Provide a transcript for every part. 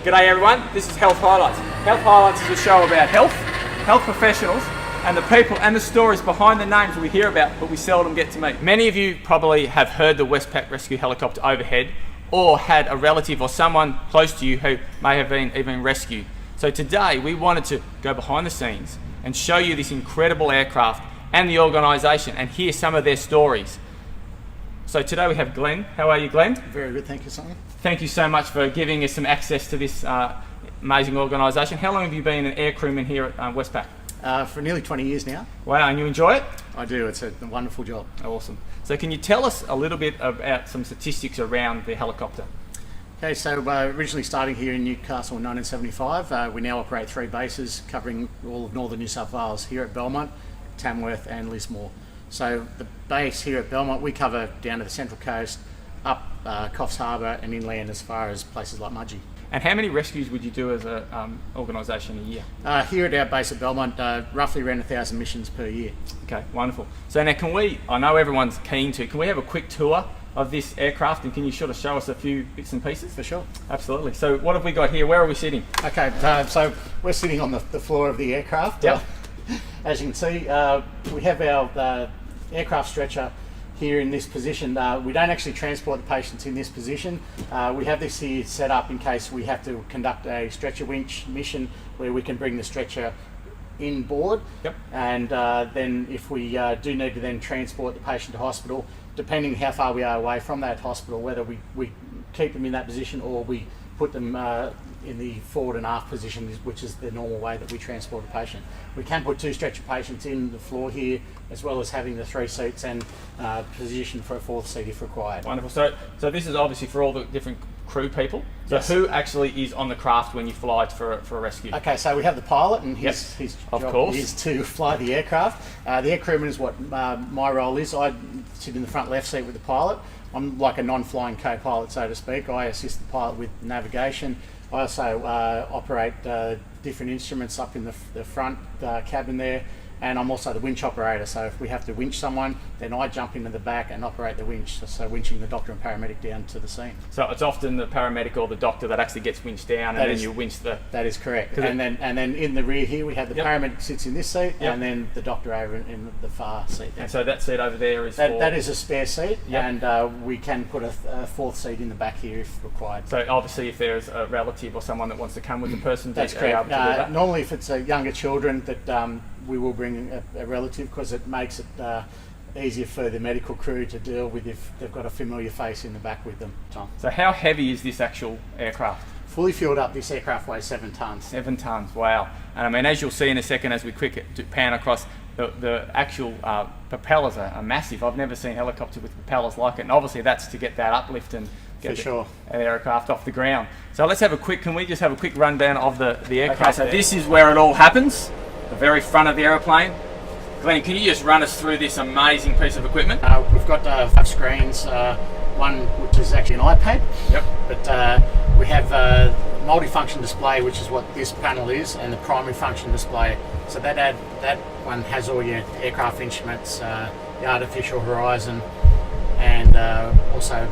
G'day everyone, this is Health Highlights. Health Highlights is a show about health professionals, and the people and the stories behind the names we hear about but we seldom get to meet. Many of you probably have heard the Westpac Rescue Helicopter overhead or had a relative or someone close to you who may have been even rescued. So today we wanted to go behind the scenes and show you this incredible aircraft and the organisation and hear some of their stories. So today we have Glenn. How are you, Glenn? Very good, thank you, Simon. Thank you so much for giving us some access to this amazing organisation. How long have you been an air crewman here at Westpac? For nearly 20 years now. Wow, and you enjoy it? I do, it's a wonderful job. Awesome. So can you tell us a little bit about some statistics around the helicopter? Okay, so originally starting here in Newcastle in 1975, we now operate 3 bases covering all of northern New South Wales, here at Belmont, Tamworth and Lismore. So the base here at Belmont, we cover down to the Central Coast, up Coffs Harbour and inland as far as places like Mudgee. And how many rescues would you do as an organisation a year? Here at our base at Belmont, roughly around 1,000 missions per year. Okay, wonderful. So now I know everyone's keen to, can we have a quick tour of this aircraft and can you sort of show us a few bits and pieces? For sure. Absolutely. So what have we got here? Where are we sitting? Okay, so we're sitting on the floor of the aircraft. Yep. As you can see, we have our aircraft stretcher here in this position. We don't actually transport the patients in this position. We have this here set up in case we have to conduct a stretcher winch mission where we can bring the stretcher inboard. Yep. And then if we do need to then transport the patient to hospital, depending how far we are away from that hospital, whether we keep them in that position or we put them in the forward and aft position, which is the normal way that we transport a patient. We can put 2 stretcher patients in the floor here, as well as having the 3 seats and position for a 4th seat if required. Wonderful. So this is obviously for all the different crew people. So yes. Who actually is on the craft when you fly for a rescue? Okay, so we have the pilot, and his job is to fly the aircraft. The air crewman is what my role is. I sit in the front left seat with the pilot. I'm like a non-flying co-pilot, so to speak. I assist the pilot with navigation. I also operate different instruments up in the front cabin there, and I'm also the winch operator. So if we have to winch someone, then I jump into the back and operate the winch, so winching the doctor and paramedic down to the scene. So it's often the paramedic or the doctor that actually gets winched down, and then you winch the... That is correct. And then in the rear here we have the paramedic sits in this seat, and then the doctor over in the far seat there. And so that seat over there is that is a spare seat, and we can put a 4th seat in the back here if required. So obviously if there's a relative or someone that wants to come with the person, that's correct. Normally if it's younger children, that we will bring a relative, because it makes it easier for the medical crew to deal with if they've got a familiar face in the back with them, Tom. So how heavy is this actual aircraft? Fully fueled up, this aircraft weighs 7 tonnes. 7 tonnes, wow. And I mean, as you'll see in a second as we pan across, the actual propellers are massive. I've never seen a helicopter with propellers like it, and obviously that's to get that uplift and get the aircraft off the ground. So can we just have a quick rundown of the aircraft? Okay, so this is where it all happens, the very front of the aeroplane. Glenn, can you just run us through this amazing piece of equipment? We've got 5 screens, one which is actually an iPad. Yep. But we have a multi-function display, which is what this panel is, and the primary function display. So that one has all your aircraft instruments, the artificial horizon, and also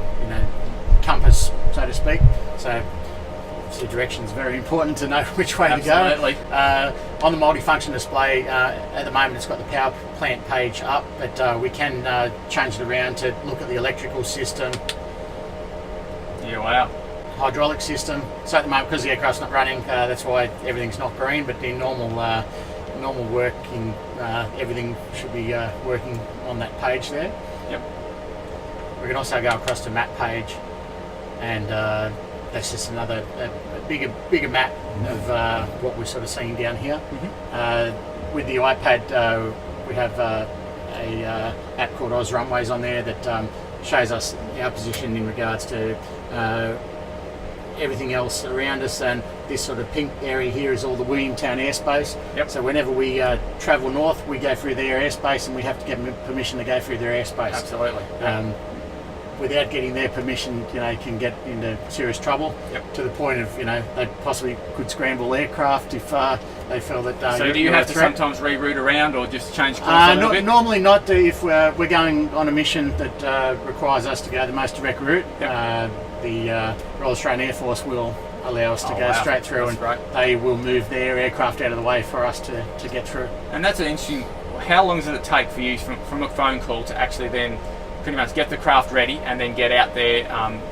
compass, so to speak. So obviously direction is very important to know which way to go. Absolutely. On the multifunction display, at the moment it's got the power plant page up, but we can change it around to look at the electrical system. Yeah, wow. Hydraulic system. So at the moment, because the aircraft's not running, that's why everything's not green, but in normal working, everything should be working on that page there. Yep. We can also go across to map page, and that's just another bigger map of what we're sort of seeing down here. Mm-hmm. With the iPad, we have a app called Oz Runways on there that shows us our position in regards to everything else around us, and this sort of pink area here is all the Williamtown airspace. Yep. So whenever we travel north, we go through their airspace, and we have to get permission to go through their airspace. Absolutely. Without getting their permission, can get into serious trouble. Yep. To the point of, they possibly could scramble aircraft if they feel that. So do you have to sometimes reroute around or just change course a little bit? Normally not. If we're going on a mission that requires us to go the most direct route, yep. The Royal Australian Air Force will allow us to go straight through, and they will move their aircraft out of the way for us to get through. And that's an interesting. How long does it take for you from a phone call to actually then pretty much get the craft ready and then get out there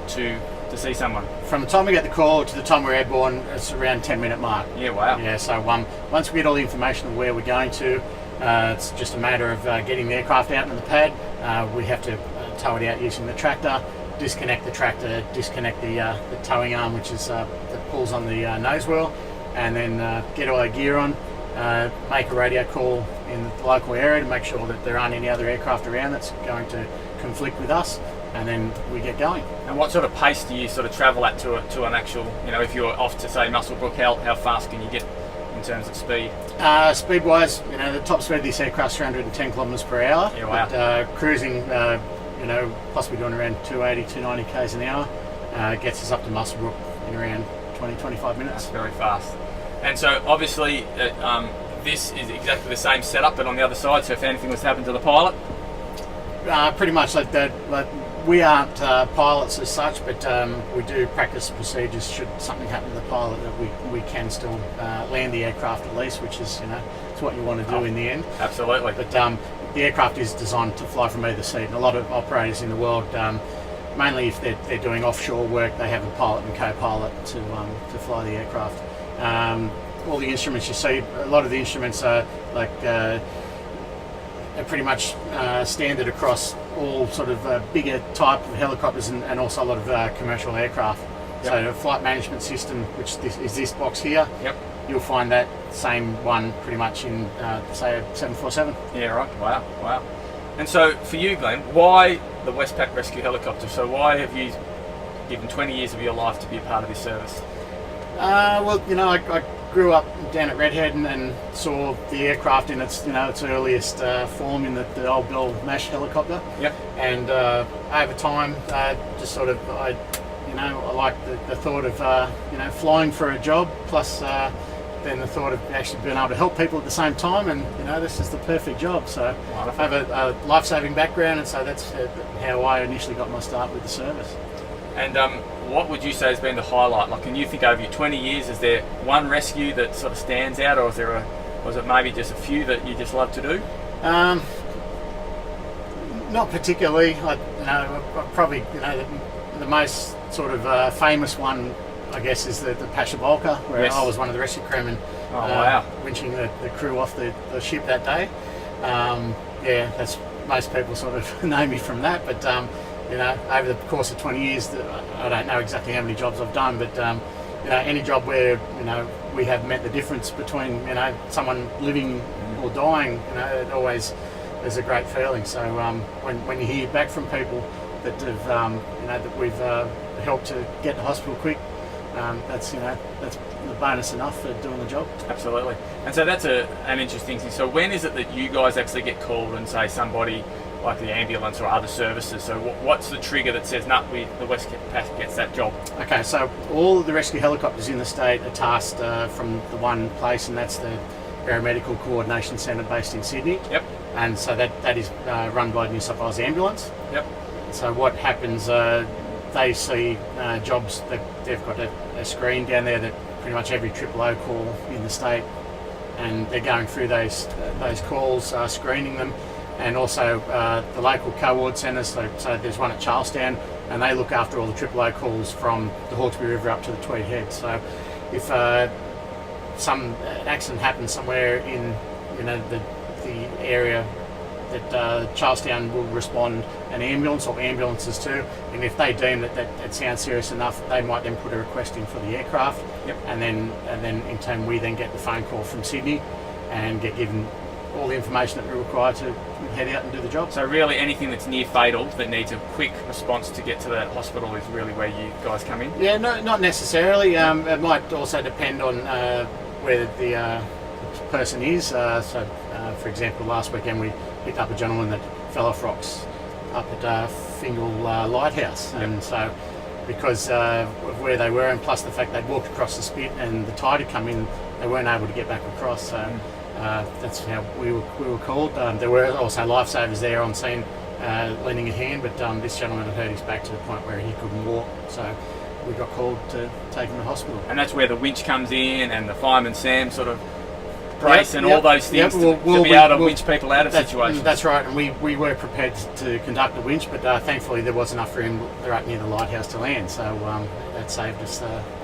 to see someone? From the time we get the call to the time we're airborne, it's around 10-minute mark. Yeah, wow. Yeah, so once we get all the information of where we're going to, it's just a matter of getting the aircraft out into the pad. We have to tow it out using the tractor, disconnect the tractor, disconnect the towing arm, which is that pulls on the nose wheel, and then get all our gear on, make a radio call in the local area to make sure that there aren't any other aircraft around that's going to conflict with us, and then we get going. And what sort of pace do you sort of travel at to an actual, if you're off to say Muswellbrook, how fast can you get in terms of speed? Speed-wise, the top speed of this aircraft is 310 kilometres per hour. Yeah, wow. But cruising, possibly doing around 280, 290 k's an hour, gets us up to Muswellbrook in around 20-25 minutes. That's very fast. And so obviously this is exactly the same setup, but on the other side, so if anything was to happen to the pilot? Pretty much like that. We aren't pilots as such, but we do practice procedures should something happen to the pilot, that we can still land the aircraft at least, which is, it's what you want to do in the end. Absolutely. But the aircraft is designed to fly from either seat, and a lot of operators in the world, mainly if they're doing offshore work, they have a pilot and co-pilot to fly the aircraft. All the instruments you see, a lot of the instruments are pretty much standard across all sort of bigger type of helicopters and also a lot of commercial aircraft. Yep. So the flight management system, which is this box here, yep, you'll find that same one pretty much in, say, a 747. Yeah, right. Wow. And so for you, Glenn, why the Westpac Rescue Helicopter? So why have you given 20 years of your life to be a part of this service? Well, I grew up down at Redhead and saw the aircraft in its earliest form in the old Bell Mash helicopter. Yep. And over time, just sort of I like the thought of flying for a job, plus then the thought of actually being able to help people at the same time, and this is the perfect job. So wonderful. I have a life-saving background, and so that's how I initially got my start with the service. And what would you say has been the highlight? Like, can you think over your 20 years, is there one rescue that sort of stands out, or was it maybe just a few that you just love to do? Not particularly. Probably the most sort of famous one, I guess, is the Pashabolka, where yes, I was one of the rescue crewmen. Winching the crew off the ship that day. That's most people sort of know me from that, but. Over the course of 20 years, I don't know exactly how many jobs I've done, but any job where we have met the difference between someone living or dying, it always is a great feeling. So when you hear back from people that have that we've helped to get to hospital quick, that's the bonus enough for doing the job. Absolutely. And so that's an interesting thing. So when is it that you guys actually get called and say somebody like the ambulance or other services? So what's the trigger that says, the Westpac gets that job? Okay, so all of the rescue helicopters in the state are tasked from the one place, and that's the Paramedical Coordination Centre based in Sydney. Yep. And so that is run by New South Wales Ambulance. Yep. So what happens, they see jobs that they've got a screen down there that pretty much every AAO call in the state, and they're going through those calls, screening them. And also the local co-ord centres, so there's one at Charlestown, and they look after all the AAO calls from the Hawkesbury River up to the Tweed Head. So if some accident happens somewhere in the area, that Charlestown will respond an ambulance or ambulances too, and if they deem that it sounds serious enough, they might then put a request in for the aircraft. Yep. And then in turn we then get the phone call from Sydney and get given all the information that we're required to head out and do the job. So really anything that's near fatal that needs a quick response to get to the hospital is really where you guys come in? Yeah, no, not necessarily. It might also depend on where the person is. For example, last weekend we picked up a gentleman that fell off rocks up at Fingal Lighthouse. Yep. And so because of where they were, and plus the fact they'd walked across the spit and the tide had come in, they weren't able to get back across. So that's how we were called. There were also lifesavers there on scene lending a hand, but this gentleman had hurt his back to the point where he couldn't walk. So we got called to take him to hospital. And that's where the winch comes in, and the fireman Sam sort of brace and all those things to be able to winch people out of situations. That's right, and we were prepared to conduct the winch, but thankfully there was enough room right near the lighthouse to land, so that saved us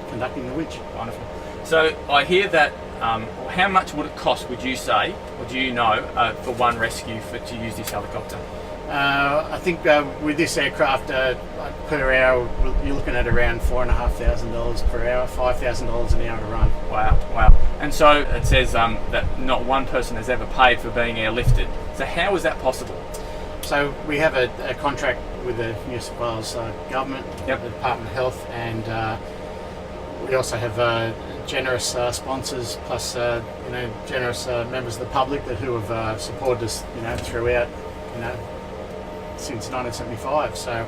conducting the winch. Wonderful. So I hear that, how much would it cost, would you say, or do you know, for one rescue to use this helicopter? I think with this aircraft, per hour, you're looking at around $4,500 per hour, $5,000 an hour to run. Wow, wow. And so it says that not one person has ever paid for being airlifted. So how is that possible? So we have a contract with the New South Wales government, the Department of Health, and we also have generous sponsors, plus generous members of the public who have supported us, throughout, since 1975. So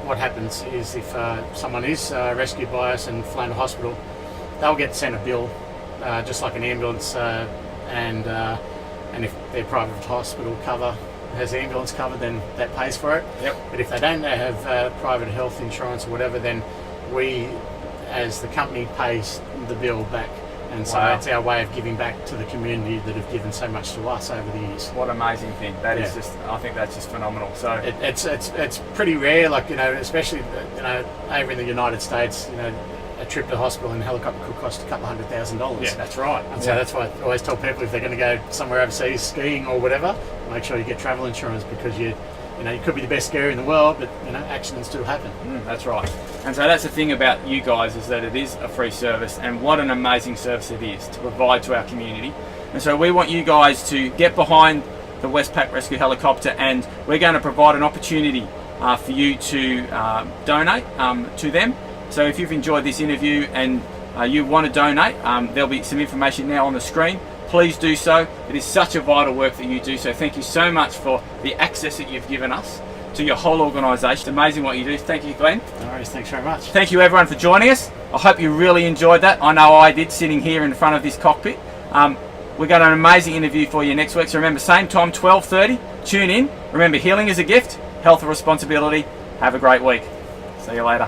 what happens is if someone is rescued by us and flown to hospital, they'll get sent a bill, just like an ambulance, and if their private hospital cover has ambulance cover, then that pays for it. But if they don't have private health insurance or whatever, then we, as the company, pays the bill back. And so it's our way of giving back to the community that have given so much to us over the years. What an amazing thing. That is just, I think that's just phenomenal. So it's pretty rare, like, especially, over in the United States, a trip to hospital in a helicopter could cost a couple $100,000. Yeah, that's right. And so that's why I always tell people, if they're going to go somewhere overseas skiing or whatever, make sure you get travel insurance, because you could be the best skier in the world, but accidents do happen. That's right. And so that's the thing about you guys, is that it is a free service, and what an amazing service it is to provide to our community. And so we want you guys to get behind the Westpac Rescue Helicopter, and we're going to provide an opportunity for you to donate to them. So if you've enjoyed this interview and you want to donate, there'll be some information now on the screen. Please do so. It is such a vital work that you do. So thank you so much for the access that you've given us to your whole organisation. It's amazing what you do. Thank you, Glenn. No worries, thanks very much. Thank you everyone for joining us. I hope you really enjoyed that. I know I did, sitting here in front of this cockpit. We've got an amazing interview for you next week. So remember, same time, 12:30. Tune in. Remember, healing is a gift, health a responsibility. Have a great week. See you later.